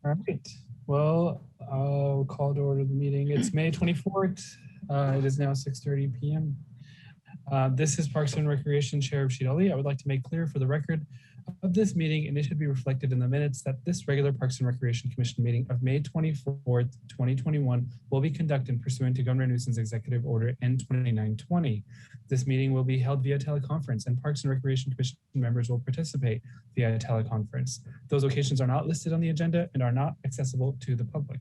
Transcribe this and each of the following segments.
All right. Well, I'll call to order the meeting. It's May 24th. It is now 6:30 p.m. This is Parks and Recreation Chair Rashid Ali. I would like to make clear for the record of this meeting, and it should be reflected in the minutes, that this regular Parks and Recreation Commission meeting of May 24th, 2021 will be conducted pursuant to Governor Newsom's Executive Order N2920. This meeting will be held via teleconference, and Parks and Recreation Commission members will participate via teleconference. Those locations are not listed on the agenda and are not accessible to the public.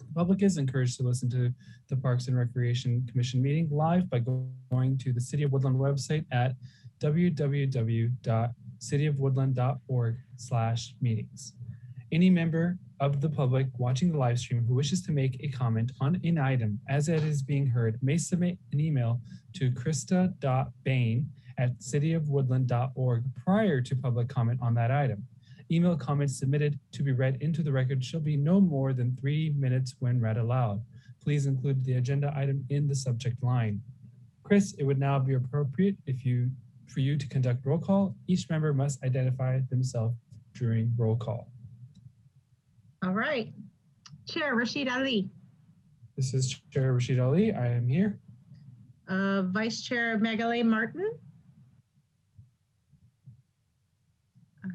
The public is encouraged to listen to the Parks and Recreation Commission meeting live by going to the City of Woodland website at www.cityofwoodland.org/meetings. Any member of the public watching the live stream who wishes to make a comment on an item as it is being heard may submit an email to krista.bain@cityofwoodland.org prior to public comment on that item. Email comments submitted to be read into the record shall be no more than 3 minutes when read aloud. Please include the agenda item in the subject line. Chris, it would now be appropriate for you to conduct roll call. Each member must identify themselves during roll call. All right. Chair Rashid Ali. This is Chair Rashid Ali. I am here. Vice Chair Magali Martin.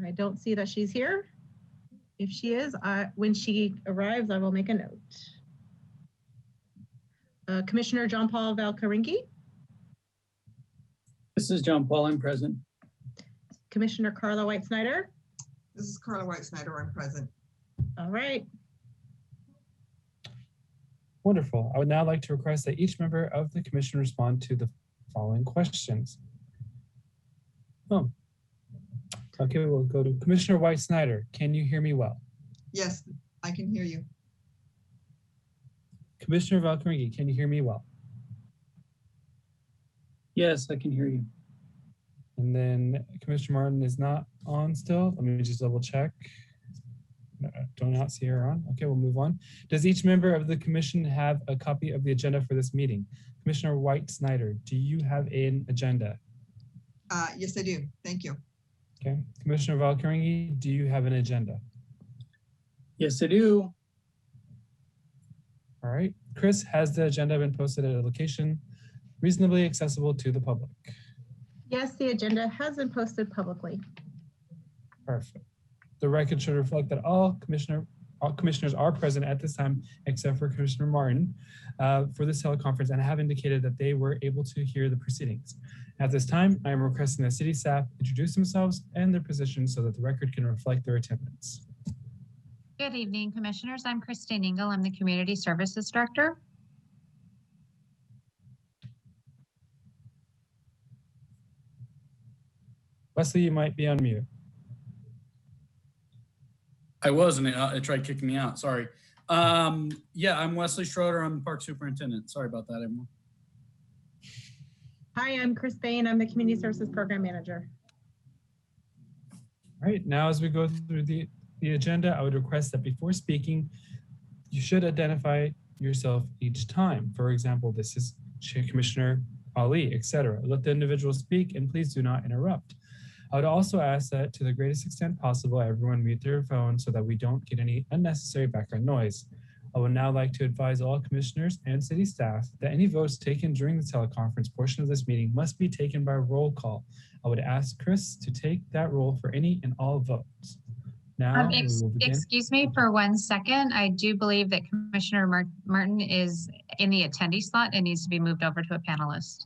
I don't see that she's here. If she is, when she arrives, I will make a note. Commissioner John Paul Valcaringi. This is John Paul, I'm present. Commissioner Carla White Snyder. This is Carla White Snyder, I'm present. All right. Wonderful. I would now like to request that each member of the commission respond to the following questions. Okay, we'll go to Commissioner White Snyder. Can you hear me well? Yes, I can hear you. Commissioner Valcaringi, can you hear me well? Yes, I can hear you. And then Commissioner Martin is not on still. Let me just double check. Do not see her on. Okay, we'll move on. Does each member of the commission have a copy of the agenda for this meeting? Commissioner White Snyder, do you have an agenda? Yes, I do. Thank you. Okay. Commissioner Valcaringi, do you have an agenda? Yes, I do. All right. Chris, has the agenda been posted at a location reasonably accessible to the public? Yes, the agenda has been posted publicly. Perfect. The record should reflect that all commissioners are present at this time, except for Commissioner Martin, for this teleconference, and have indicated that they were able to hear the proceedings. At this time, I am requesting that city staff introduce themselves and their positions so that the record can reflect their attendance. Good evening, commissioners. I'm Christine Engel. I'm the Community Services Director. Wesley, you might be on mute. I wasn't. It tried kicking me out. Sorry. Yeah, I'm Wesley Schroeder. I'm the Park Superintendent. Sorry about that, everyone. Hi, I'm Chris Bain. I'm the Community Services Program Manager. All right, now as we go through the agenda, I would request that before speaking, you should identify yourself each time. For example, this is Commissioner Ali, etc. Let the individual speak and please do not interrupt. I would also ask that to the greatest extent possible, everyone mute their phone so that we don't get any unnecessary background noise. I would now like to advise all commissioners and city staff that any votes taken during the teleconference portion of this meeting must be taken by roll call. I would ask Chris to take that roll for any and all votes. Now, we will begin. Excuse me for 1 second. I do believe that Commissioner Martin is in the attendee slot and needs to be moved over to a panelist.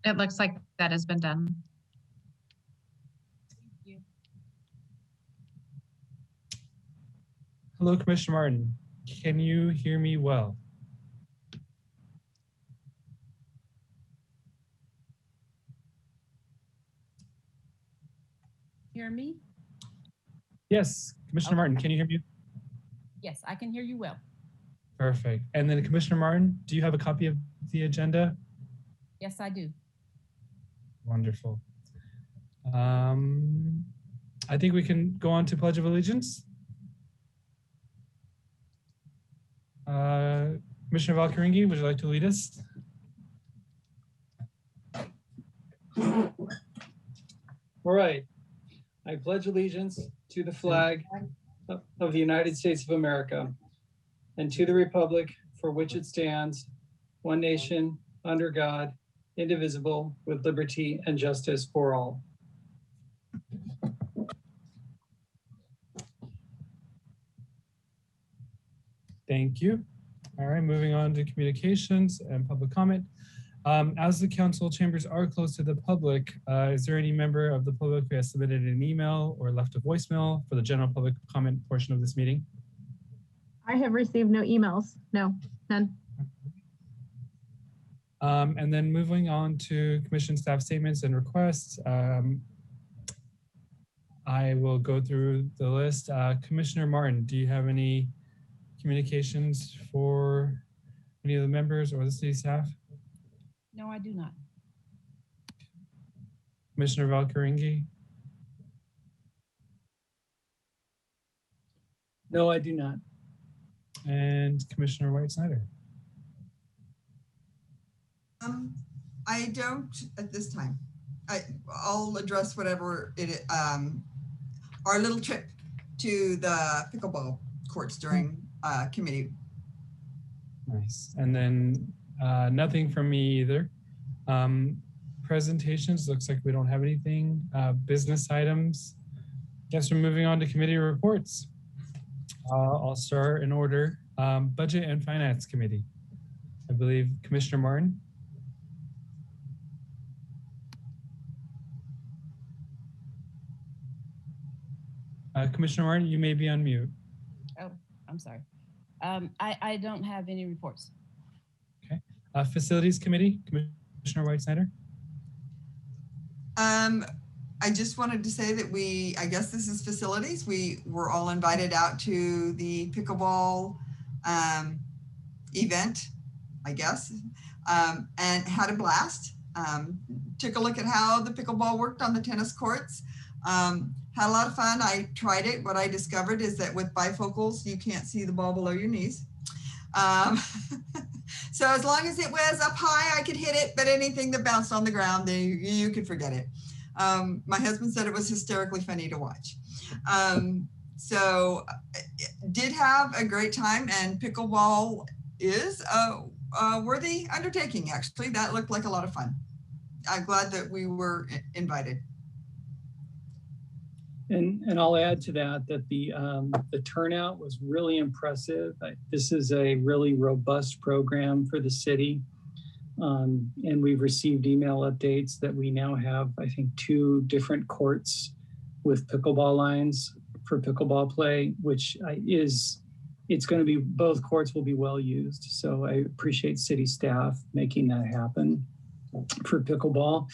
It looks like that has been done. Thank you. Hello, Commissioner Martin. Can you hear me well? Hear me? Yes, Commissioner Martin, can you hear me? Yes, I can hear you well. Perfect. And then Commissioner Martin, do you have a copy of the agenda? Yes, I do. Wonderful. I think we can go on to Pledge of Allegiance. Commissioner Valkyringi, would you like to lead us? All right. I pledge allegiance to the flag of the United States of America and to the republic for which it stands, one nation, under God, indivisible, with liberty and justice for all. Thank you. All right, moving on to communications and public comment. As the council chambers are closed to the public, is there any member of the public who has submitted an email or left a voicemail for the general public comment portion of this meeting? I have received no emails. No, none. And then moving on to commission staff statements and requests. I will go through the list. Commissioner Martin, do you have any communications for any of the members or the city staff? No, I do not. Commissioner Valkyringi? No, I do not. And Commissioner White Snyder? I don't at this time. I'll address whatever it, our little trip to the pickleball courts during committee. Nice. And then nothing from me either. Presentations, looks like we don't have anything. Business items. Guess we're moving on to committee reports. I'll start in order. Budget and Finance Committee. I believe Commissioner Martin. Commissioner Martin, you may be on mute. Oh, I'm sorry. I don't have any reports. Okay. Facilities Committee, Commissioner White Snyder. I just wanted to say that I guess this is facilities. We were all invited out to the pickleball event, I guess, and had a blast. Took a look at how the pickleball worked on the tennis courts. Had a lot of fun. I tried it. What I discovered is that with bifocals, you can't see the ball below your knees. So as long as it was up high, I could hit it, but anything that bounced on the ground, you could forget it. My husband said it was hysterically funny to watch. So did have a great time, and pickleball is a worthy undertaking, actually. That looked like a lot of fun. I'm glad that we were invited. And I'll add to that the turnout was really impressive. This is a really robust program for the city. And we've received email updates that we now have, I think, 2 different courts with pickleball lines for pickleball play, which it's going to be, both courts will be well used. So I appreciate city staff making that happen for pickleball.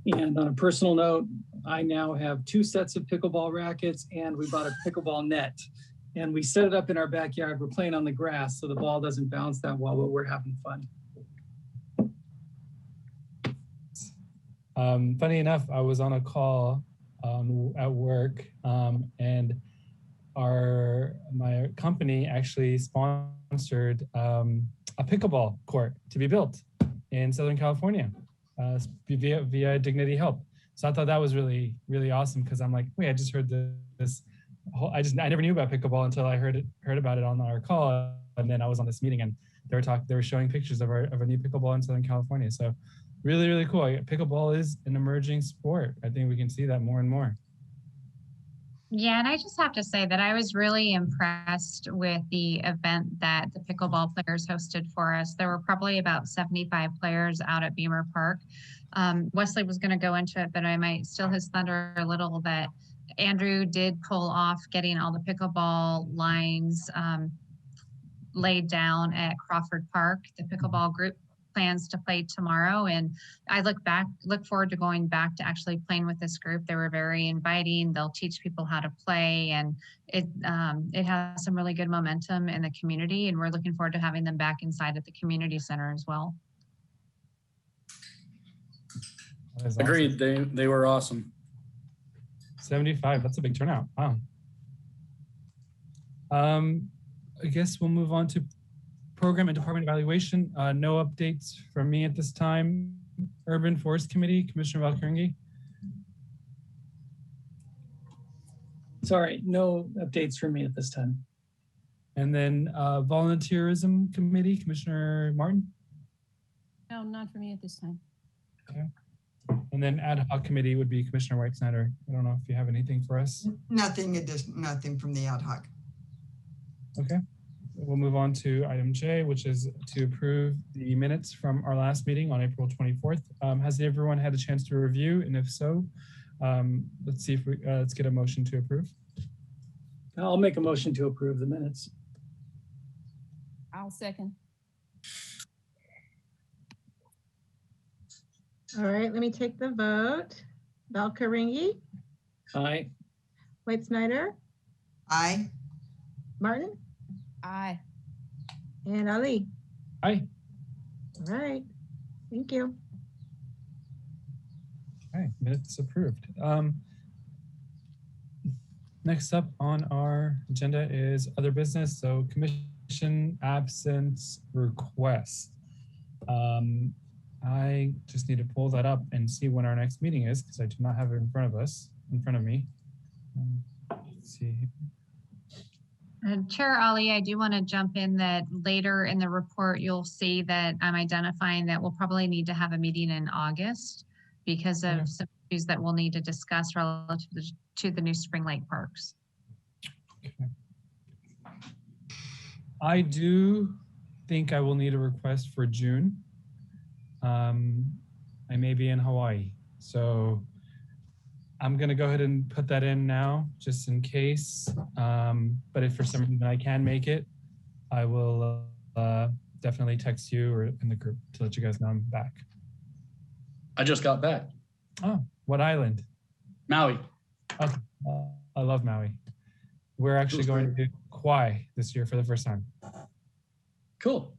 And on a personal note, I now have 2 sets of pickleball rackets, and we bought a pickleball net, and we set it up in our backyard. We're playing on the grass, so the ball doesn't bounce that well, but we're having fun. Funny enough, I was on a call at work, and my company actually sponsored a pickleball court to be built in Southern California via Dignity Help. So I thought that was really, really awesome, because I'm like, wait, I just heard this. I never knew about pickleball until I heard about it on our call, and then I was on this meeting, and they were showing pictures of a new pickleball in Southern California. So really, really cool. Pickleball is an emerging sport. I think we can see that more and more. Yeah, and I just have to say that I was really impressed with the event that the pickleball players hosted for us. There were probably about 75 players out at Beamer Park. Wesley was going to go into it, but I might steal his thunder a little, that Andrew did pull off getting all the pickleball lines laid down at Crawford Park. The pickleball group plans to play tomorrow, and I look forward to going back to actually playing with this group. They were very inviting. They'll teach people how to play, and it has some really good momentum in the community, and we're looking forward to having them back inside at the community center as well. Awesome. Agreed. They were awesome. 75, that's a big turnout. Wow. I guess we'll move on to program and department evaluation, no updates from me at this time. Urban Forest Committee, Commissioner Valkyringi. Sorry, no updates from me at this time. And then Volunteerism Committee, Commissioner Martin. No, not for me at this time. And then Ad Hoc Committee would be Commissioner White Snyder. I don't know if you have anything for us. Nothing from the ad hoc. Okay. We'll move on to item J, which is to approve the minutes from our last meeting on April 24th. Has everyone had a chance to review? And if so, let's see if we, let's get a motion to approve. I'll make a motion to approve the minutes. I'll second. All right, let me take the vote. Valkyringi, Aye. White Snyder, Aye. Martin, Aye. and Ali. Aye. All right, thank you. Okay, minutes approved. Next up on our agenda is other business. So commission absence request. I just need to pull that up and see when our next meeting is because I do not have it in front of me. Let's see. And Chair Ali, I do want to jump in that later in the report, you'll see that I'm identifying that we'll probably need to have a meeting in August because of Okay. some issues that we'll need to discuss relative to the new Spring Lake parks. Okay. I do think I will need a request for June. I may be in Hawaii, so I'm gonna go ahead and put that in now, just in case. But if for some reason I can make it, I will definitely text you or in the group to let you guys know I'm back. I just got back. Oh, what island? Maui. Okay. I love Maui. We're actually going to Kauai this year for the first time. Cool.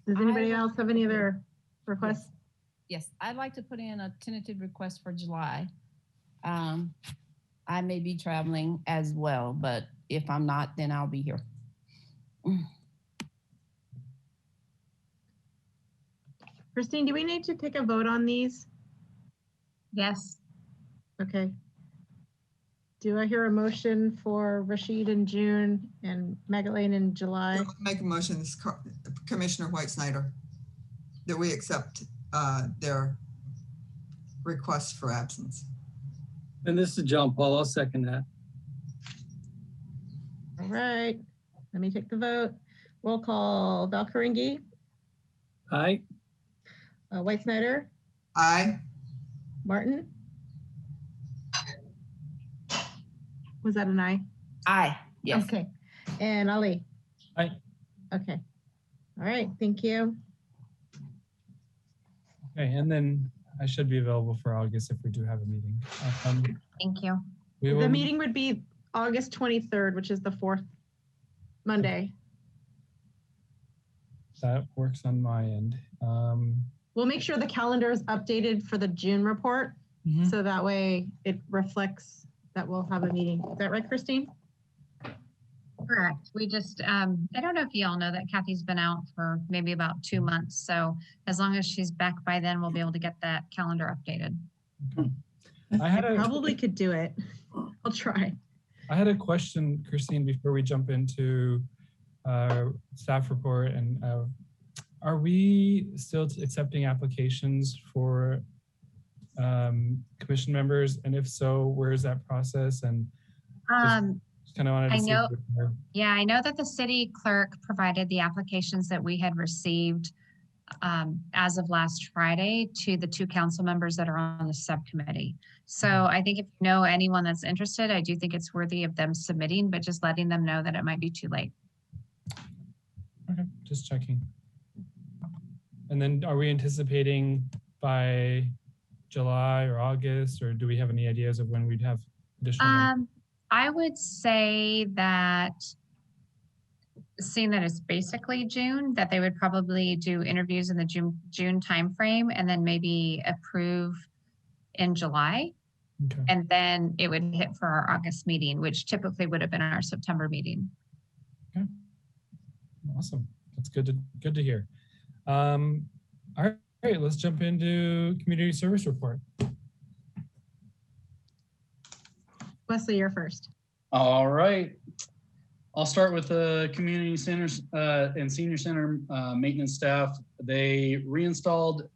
Does anybody else have any other requests? Yes, I'd like to put in a tentative request for July. I may be traveling as well, but if I'm not, then I'll be here. Christine, do we need to take a vote on these? Yes. Okay. Do I hear a motion for Rashid in June and Magdalene in July? Make a motion, Commissioner White Snyder, that we accept their request for absence. And this is John Paul. I'll second that. All right, let me take the vote. Roll call, Valkyringi, Aye. White Snyder, Aye. Martin. Was that an aye? Aye, yes. Okay, and Ali? Aye. Okay, all right, thank you. Okay, and then I should be available for August if we do have a meeting. Thank you. We will, The meeting would be August 23rd, which is the fourth Monday. that works on my end. We'll make sure the calendar is updated for the June report, Mhm. so that way it reflects that we'll have a meeting. Is that right, Christine? Correct. We just, I don't know if you all know that Kathy's been out for maybe about 2 months. So as long as she's back by then, we'll be able to get that calendar updated. I had I a probably could do it. I'll try. I had a question, Christine, before we jump into staff report. And are we still accepting applications for commission members? And if so, where is that process? And just kind of wanted to I see. know- Yeah, I know that the city clerk provided the applications that we had received as of last Friday to the 2 council members that are on the subcommittee. So I think if you know anyone that's interested, I do think it's worthy of them submitting, but just letting them know that it might be too late. Okay, just checking. And then are we anticipating by July or August, or do we have any ideas of when we'd have additional? I would say that seeing that it's basically June, that they would probably do interviews in the June timeframe and then maybe approve in July. Okay. And then it would hit for our August meeting, which typically would have been our September meeting. Awesome. That's good to hear. All right, let's jump into community service report. Wesley, you're first. All right. I'll start with the community centers and senior center maintenance staff. They reinstalled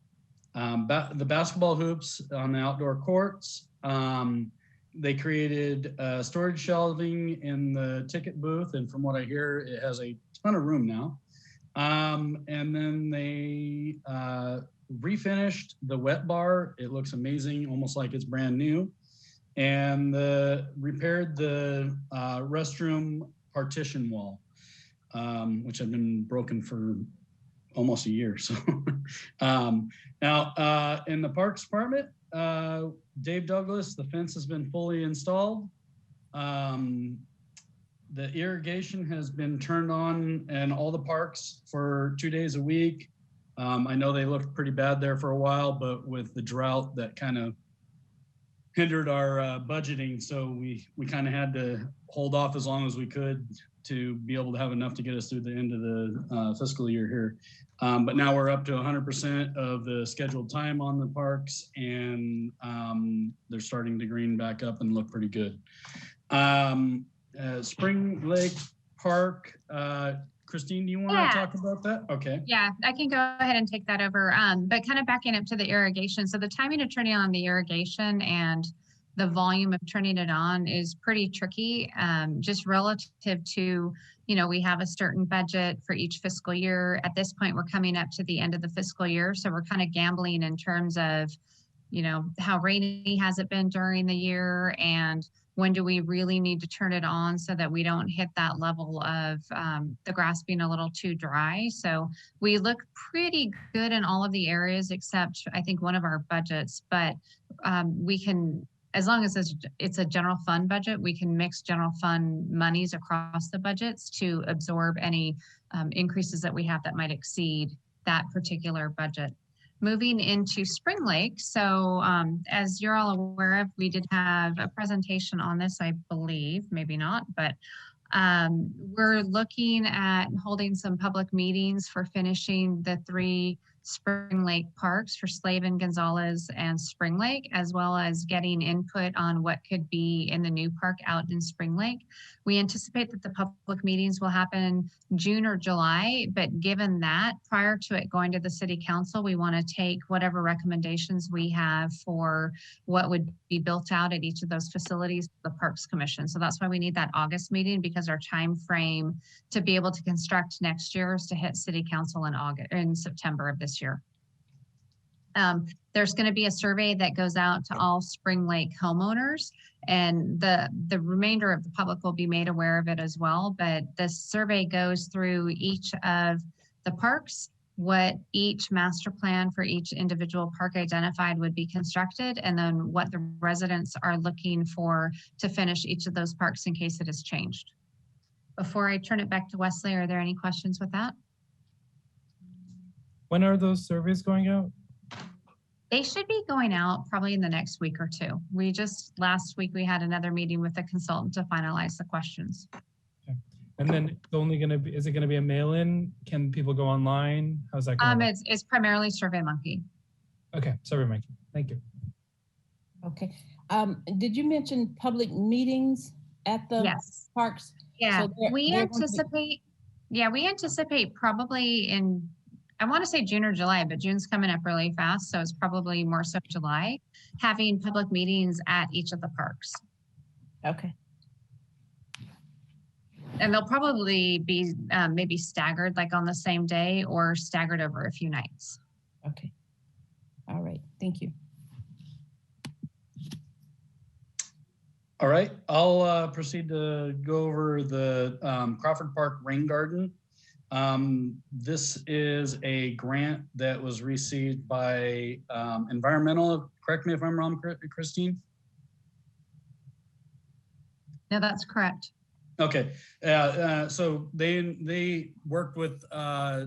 the basketball hoops on the outdoor courts. They created storage shelving in the ticket booth, and from what I hear, it has a ton of room now. And then they refinished the wet bar. It looks amazing, almost like it's brand new. And repaired the restroom partition wall, which had been broken for almost a year. So now in the Parks Department, Dave Douglas, the fence has been fully installed. The irrigation has been turned on in all the parks for 2 days a week. I know they looked pretty bad there for a while, but with the drought that kind of hindered our budgeting. So we kind of had to hold off as long as we could to be able to have enough to get us through the end of the fiscal year here. But now we're up to 100% of the scheduled time on the parks, and they're starting to green back up and look pretty good. Spring Lake Park, Christine, do you want to talk about that? Okay. Yeah, I can go ahead and take that over. But kind of backing up to the irrigation. So the timing of turning on the irrigation and the volume of turning it on is pretty tricky, just relative to, we have a certain budget for each fiscal year. At this point, we're coming up to the end of the fiscal year. So we're kind of gambling in terms of, how rainy has it been during the year, and when do we really need to turn it on so that we don't hit that level of the grass being a little too dry. So we look pretty good in all of the areas except I think one of our budgets, but we can, as long as it's a general fund budget, we can mix general fund monies across the budgets to absorb any increases that we have that might exceed that particular budget. Moving into Spring Lake. So as you're all aware of, we did have a presentation on this, I believe, maybe not, but we're looking at holding some public meetings for finishing the 3 Spring Lake parks for Slavin, Gonzalez, and Spring Lake, as well as getting input on what could be in the new park out in Spring Lake. We anticipate that the public meetings will happen June or July, but given that, prior to it going to the city council, we want to take whatever recommendations we have for what would be built out at each of those facilities, the Parks Commission. So that's why we need that August meeting, because our time frame to be able to construct next year is to hit city council in September of this year. There's going to be a survey that goes out to all Spring Lake homeowners, and the remainder of the public will be made aware of it as well. But the survey goes through each of the parks, what each master plan for each individual park identified would be constructed, and then what the residents are looking for to finish each of those parks in case it has changed. Before I turn it back to Wesley, are there any questions with that? When are those surveys going out? They should be going out probably in the next week or two. Last week we had another meeting with the consultant to finalize the questions. Okay. And then is it going to be a mail-in? Can people go online? How's that going? It's primarily SurveyMonkey. Okay, SurveyMonkey. Thank you. Okay. Did you mention public meetings at the parks? Yeah, So we anticipate probably in, I want to say June or July, but June's coming up really fast. So it's probably more so July, having public meetings at each of the parks. Okay. And they'll probably be maybe staggered, like on the same day or staggered over a few nights. Okay. All right. Thank you. All right, I'll proceed to go over the Crawford Park Rain Garden. This is a grant that was received by Environmental, correct me if I'm wrong, Christine? No, that's correct. Okay, so they worked with a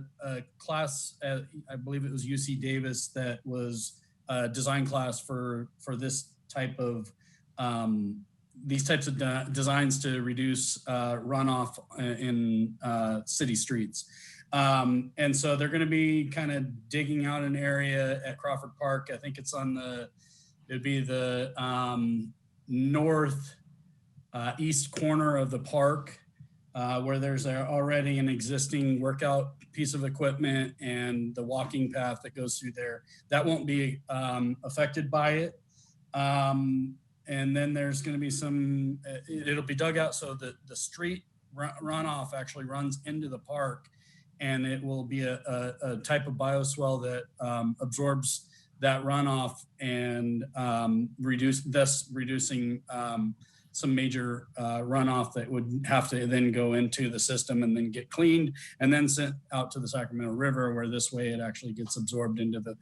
class at, I believe it was UC Davis, that was a design class for this type of these types of designs to reduce runoff in city streets. And so they're going to be kind of digging out an area at Crawford Park. I think it's on it'd be the north east corner of the park, where there's already an existing workout piece of equipment and the walking path that goes through there. That won't be affected by it. And then there's going to be some, it'll be dug out so that the street runoff actually runs into the park, and it will be a type of bioswale that absorbs that runoff and thus reducing some major runoff that would have to then go into the system and then get cleaned and then sent out to the Sacramento River, where this way it actually gets absorbed into the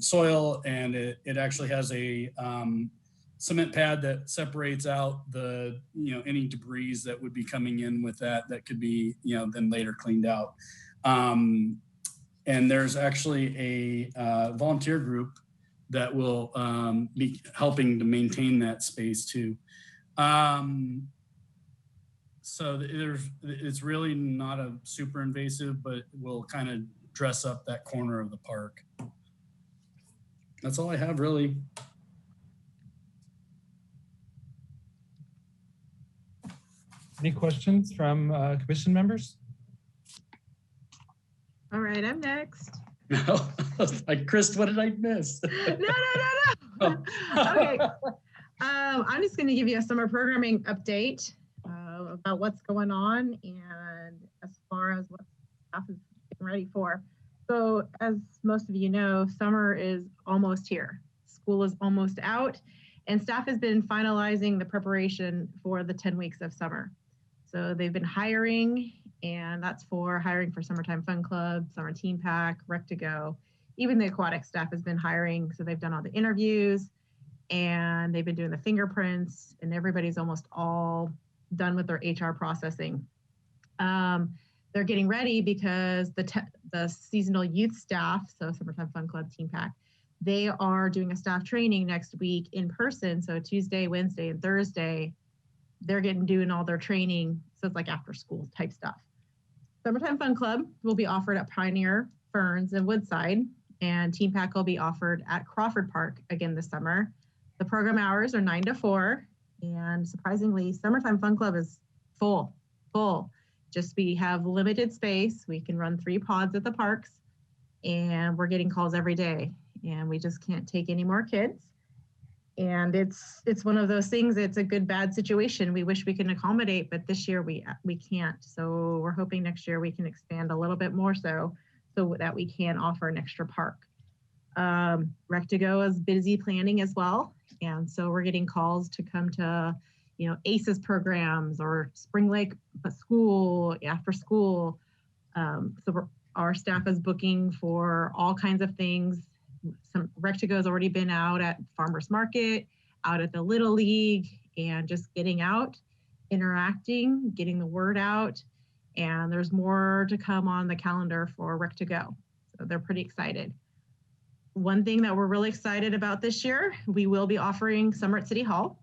soil, and it actually has a cement pad that separates out the, any debris that would be coming in with that could be, then later cleaned out. And there's actually a volunteer group that will be helping to maintain that space too. So it's really not a super invasive, but will kind of dress up that corner of the park. That's all I have, really. Any questions from commission members? All right, I'm next. No, Chris, what did I miss? No. Okay. I'm just going to give you a summer programming update about what's going on and as far as what staff is getting ready for. So as most of you know, summer is almost here. School is almost out, and staff has been finalizing the preparation for the 10 weeks of summer. So they've been hiring, and that's for hiring for Summertime Fun Club, Summer Team Pack, Rec to Go. Even the aquatic staff has been hiring. So they've done all the interviews, and they've been doing the fingerprints, and everybody's almost all done with their HR processing. They're getting ready because the seasonal youth staff, so Summertime Fun Club, Team Pack, they are doing a staff training next week in person. So Tuesday, Wednesday, and Thursday, they're doing all their training. So it's like after school type stuff. Summertime Fun Club will be offered at Pioneer, Ferns, and Woodside, and Team Pack will be offered at Crawford Park again this summer. The program hours are 9 to 4, and surprisingly, Summertime Fun Club is full. Just we have limited space. We can run 3 pods at the parks, and we're getting calls every day, and we just can't take any more kids. And it's one of those things. It's a good bad situation. We wish we can accommodate, but this year we can't. So we're hoping next year we can expand a little bit more so that we can offer an extra park. Rec to Go is busy planning as well, and so we're getting calls to come to, ACES programs or Spring Lake school after school. So our staff is booking for all kinds of things. Some Rec to Go has already been out at Farmers Market, out at the Little League, and just getting out, interacting, getting the word out. And there's more to come on the calendar for Rec to Go. So they're pretty excited. One thing that we're really excited about this year, we will be offering Summer at City Hall.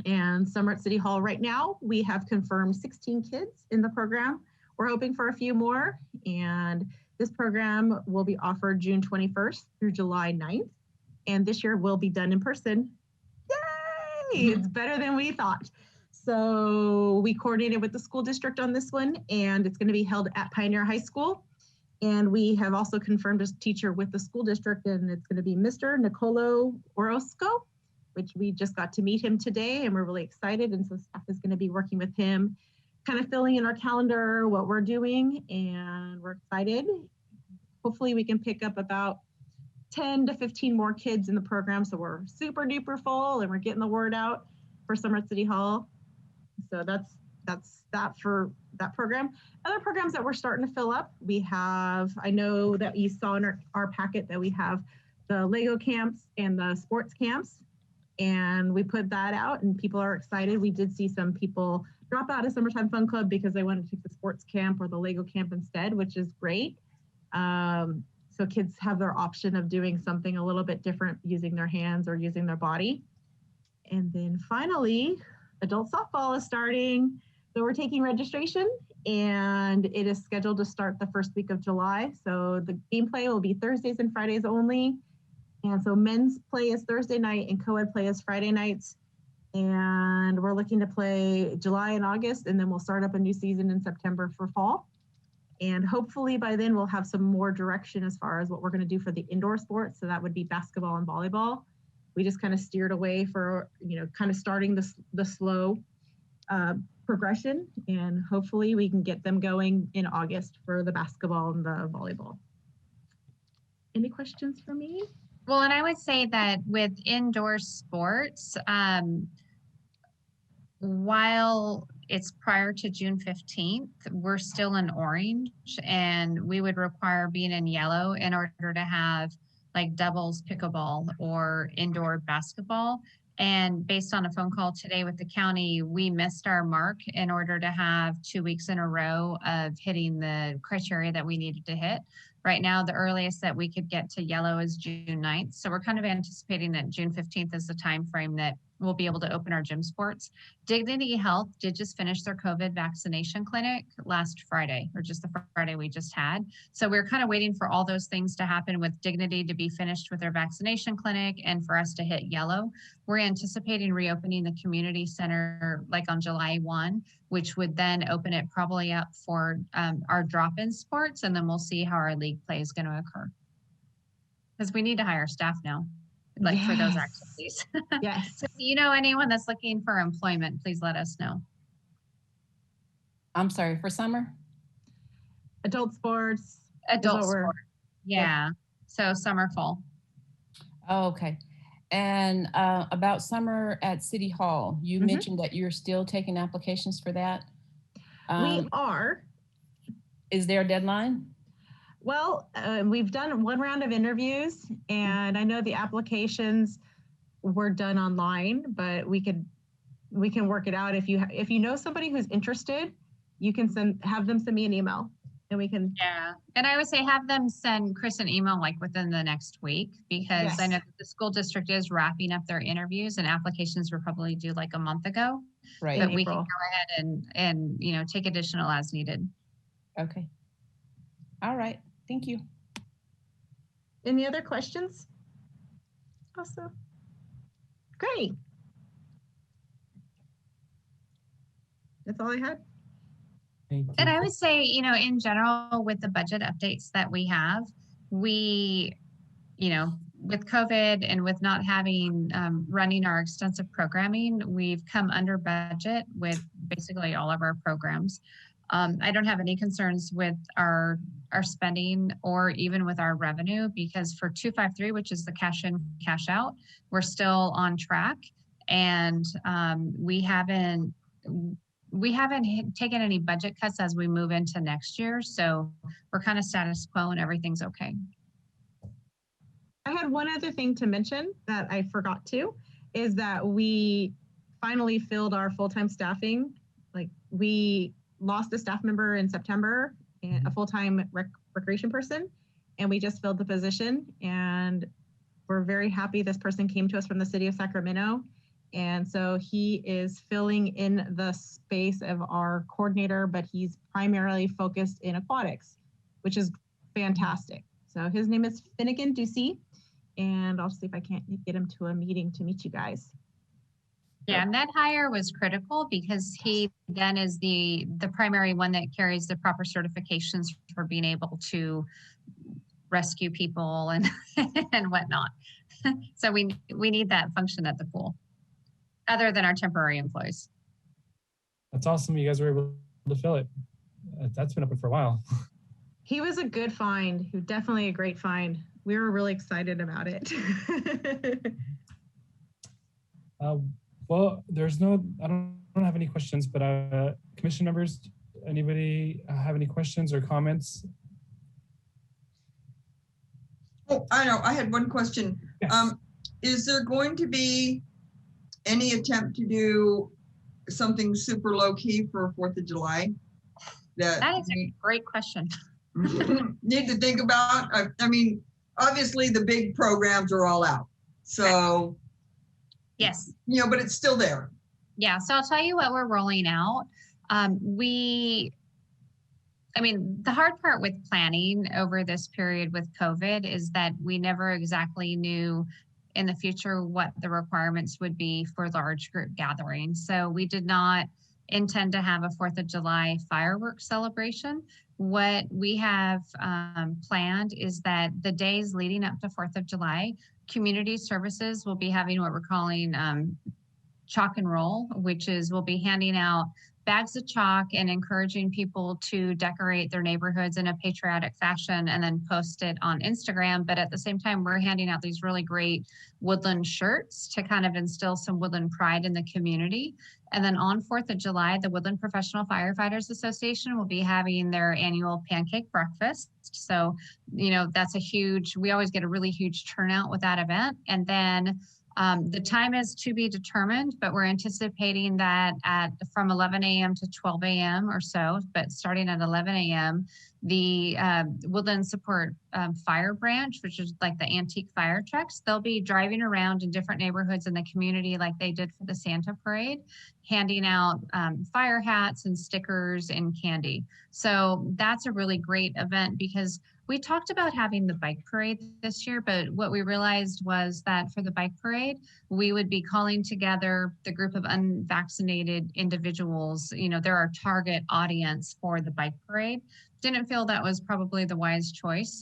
And Summer at City Hall right now, we have confirmed 16 kids in the program. We're hoping for a few more. And this program will be offered June 21st through July 9th. And this year will be done in person. Yay! It's better than we thought. So we coordinated with the school district on this one, and it's going to be held at Pioneer High School. And we have also confirmed a teacher with the school district, and it's going to be Mr. Nicolo Orozco, which we just got to meet him today, and we're really excited. And so staff is going to be working with him, kind of filling in our calendar, what we're doing, and we're excited. Hopefully we can pick up about 10 to 15 more kids in the program. So we're super duper full, and we're getting the word out for Summer at City Hall. So that's that for that program. Other programs that we're starting to fill up, we have, I know that you saw in our packet that we have the Lego camps and the sports camps, and we put that out and people are excited. We did see some people drop out of Summertime Fun Club because they wanted to take the sports camp or the Lego camp instead, which is great. So kids have their option of doing something a little bit different, using their hands or using their body. And then finally, adult softball is starting. So we're taking registration and it is scheduled to start the first week of July. So the gameplay will be Thursdays and Fridays only. And so men's play is Thursday night and co-ed play is Friday nights. And we're looking to play July and August, and then we'll start up a new season in September for fall. And hopefully by then we'll have some more direction as far as what we're going to do for the indoor sports. So that would be basketball and volleyball. We just kind of steered away for, kind of starting the slow progression, and hopefully we can get them going in August for the basketball and the volleyball. Any questions for me? Well, and I would say that with indoor sports, while it's prior to June 15th, we're still in orange, and we would require being in yellow in order to have like doubles pickleball or indoor basketball. And based on a phone call today with the county, we missed our mark in order to have 2 weeks in a row of hitting the criteria that we needed to hit. Right now, the earliest that we could get to yellow is June 9th. So we're kind of anticipating that June 15th is the time frame that we'll be able to open our gym sports. Dignity Health did just finish their COVID vaccination clinic last Friday, or just the Friday we just had. So we're kind of waiting for all those things to happen, with Dignity to be finished with their vaccination clinic and for us to hit yellow. We're anticipating reopening the community center like on July 1, which would then open it probably up for our drop-in sports, and then we'll see how our league play is going to occur. Because we need to hire staff now, like for those activities. Yes. So if you know anyone that's looking for employment, please let us know. I'm sorry, for summer? Adult sports. Adult sport. Yeah. So summer, fall. Oh, okay. And about summer at City Hall, you mentioned that you're still taking applications for that. We are. Is there a deadline? Well, we've done one round of interviews, and I know the applications were done online, but we can work it out. If you know somebody who's interested, you can have them send me an email, and we can. Yeah, and I would say have them send Chris an email like within the next week, because I know that the school district is wrapping up their interviews, and applications were probably due like a month ago. Right. But we can go ahead and take additional as needed. Okay. All right. Thank you. Any other questions? Awesome. Great. That's all I had. Thank you. And I would say, in general, with the budget updates that we have, we, with COVID and with not having running our extensive programming, we've come under budget with basically all of our programs. I don't have any concerns with our spending or even with our revenue, because for 253, which is the cash in, cash out, we're still on track, and we haven't taken any budget cuts as we move into next year. So we're kind of status quo and everything's okay. I had one other thing to mention that I forgot to, is that we finally filled our full-time staffing. Like, we lost a staff member in September, and a full-time recreation person, and we just filled the position, and we're very happy this person came to us from the city of Sacramento. And so he is filling in the space of our coordinator, but he's primarily focused in aquatics, which is fantastic. So his name is Finnegan Ducey, and I'll see if I can't get him to a meeting to meet you guys. Yeah, and that hire was critical, because he then is the primary one that carries the proper certifications for being able to rescue people and and whatnot. So we need that function at the pool, other than our temporary employees. That's awesome. You guys were able to fill it. That's been open for a while. He was a good find. Definitely a great find. We were really excited about it. Well, I don't have any questions, but commission members, anybody have any questions or comments? Oh, I know. I had one question. Yes. Is there going to be any attempt to do something super low key for 4th of July? That is a great question. Need to think about. I mean, obviously the big programs are all out. So Yes. You know, but it's still there. Yeah. So I'll tell you what we're rolling out. The hard part with planning over this period with COVID is that we never exactly knew in the future what the requirements would be for large group gatherings. So we did not intend to have a 4th of July fireworks celebration. What we have planned is that the days leading up to 4th of July, community services will be having what we're calling chalk and roll, which is we'll be handing out bags of chalk and encouraging people to decorate their neighborhoods in a patriotic fashion and then post it on Instagram. But at the same time, we're handing out these really great Woodland shirts to kind of instill some Woodland pride in the community. And then on 4th of July, the Woodland Professional Firefighters Association will be having their annual pancake breakfast. So, you know, that's we always get a really huge turnout with that event. And then the time is to be determined, but we're anticipating that from 11 a.m. to 12 a.m. or so, but starting at 11 a.m., the Woodland Support Fire Branch, which is like the antique fire trucks, they'll be driving around in different neighborhoods in the community like they did for the Santa Parade, handing out fire hats and stickers and candy. So that's a really great event because we talked about having the bike parade this year, but what we realized was that for the bike parade, we would be calling together the group of unvaccinated individuals. You know, they're our target audience for the bike parade. Didn't feel that was probably the wise choice.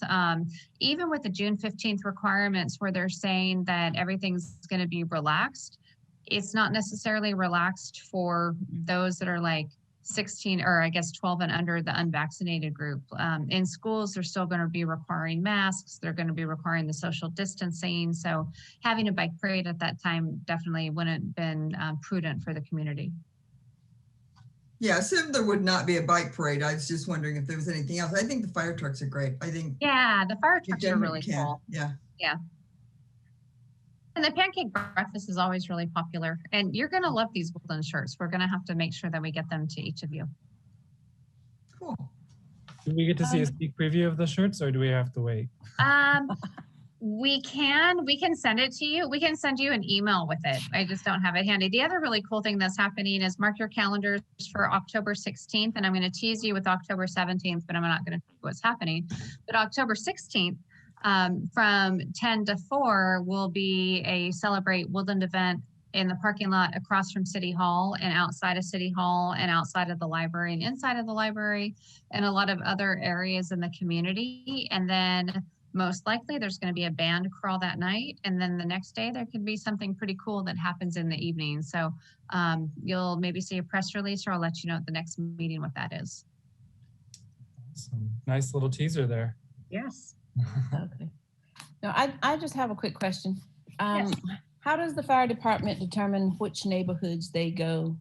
Even with the June 15th requirements where they're saying that everything's going to be relaxed, it's not necessarily relaxed for those that are like 16 or I guess 12 and under, the unvaccinated group. In schools, they're still going to be requiring masks. They're going to be requiring the social distancing. So having a bike parade at that time definitely wouldn't have been prudent for the community. Yeah, I assumed there would not be a bike parade. I was just wondering if there was anything else. I think the fire trucks are great. I think. Yeah, the fire trucks are really cool. Yeah. Yeah. And the pancake breakfast is always really popular. And you're going to love these Woodland shirts. We're going to have to make sure that we get them to each of you. Cool. Do we get to see a sneak preview of the shirts or do we have to wait? We can send it to you. We can send you an email with it. I just don't have it handy. The other really cool thing that's happening is mark your calendars for October 16th. And I'm going to tease you with October 17th, but I'm not going to tell you what's happening. But October 16th, from 10 to 4 will be a Celebrate Woodland event in the parking lot across from City Hall and outside of City Hall and outside of the library and inside of the library and a lot of other areas in the community. And then most likely there's going to be a band crawl that night. And then the next day there could be something pretty cool that happens in the evening. So you'll maybe see a press release or I'll let you know at the next meeting what that is. Awesome. Nice little teaser there. Yes. Okay. Now, I just have a quick question. Yes. How does the fire department determine which neighborhoods they go,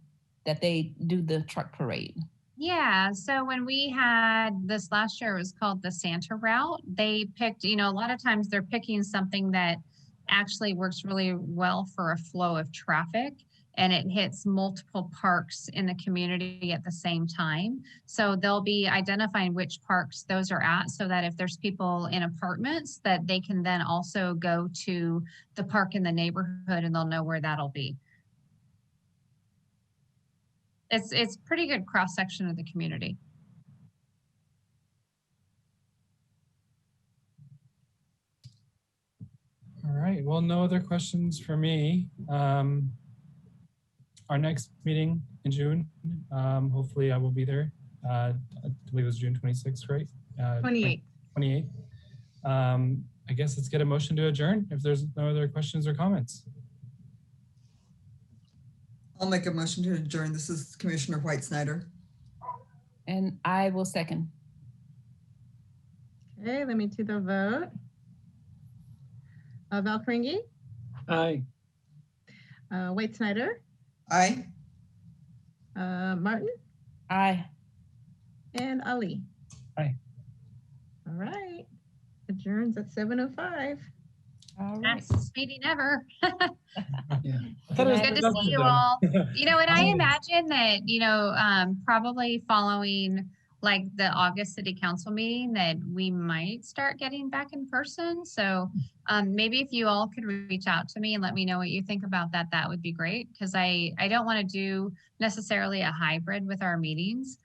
that they do the truck parade? Yeah, so when we had this last year, it was called the Santa route. They picked, you know, a lot of times they're picking something that actually works really well for a flow of traffic and it hits multiple parks in the community at the same time. So they'll be identifying which parks those are at so that if there's people in apartments that they can then also go to the park in the neighborhood and they'll know where that'll be. It's pretty good cross section of the community. All right, well, no other questions for me. Our next meeting in June, hopefully I will be there. I believe it was June 26th, right? 28th. 28th. I guess let's get a motion to adjourn if there's no other questions or comments. I'll make a motion to adjourn. This is Commissioner White Snyder. And I will second. Okay, let me do the vote. Val Kringy, Aye. White Snyder, Aye. Martin, Aye. and Ali. Aye. All right, adjourns at 7:05. All right. Fastest meeting ever. Yeah. I thought it was Good to see you productive, all. though. You know, and I imagine that, you know, probably following like the August city council meeting that we might start getting back in person. So maybe if you all could reach out to me and let me know what you think about that, that would be great. Because I don't want to do necessarily a hybrid with our meetings,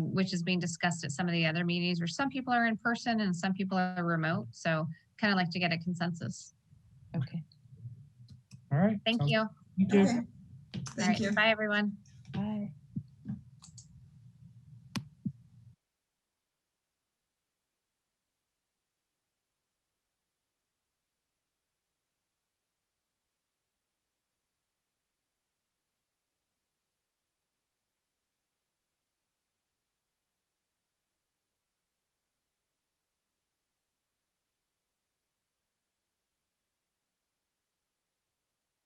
which is being discussed at some of the other meetings where some people are in person and some people are remote. So kind of like to get a consensus. Okay. All right. Thank sounds- you. Thank you. Okay. All Thank right, you. bye everyone.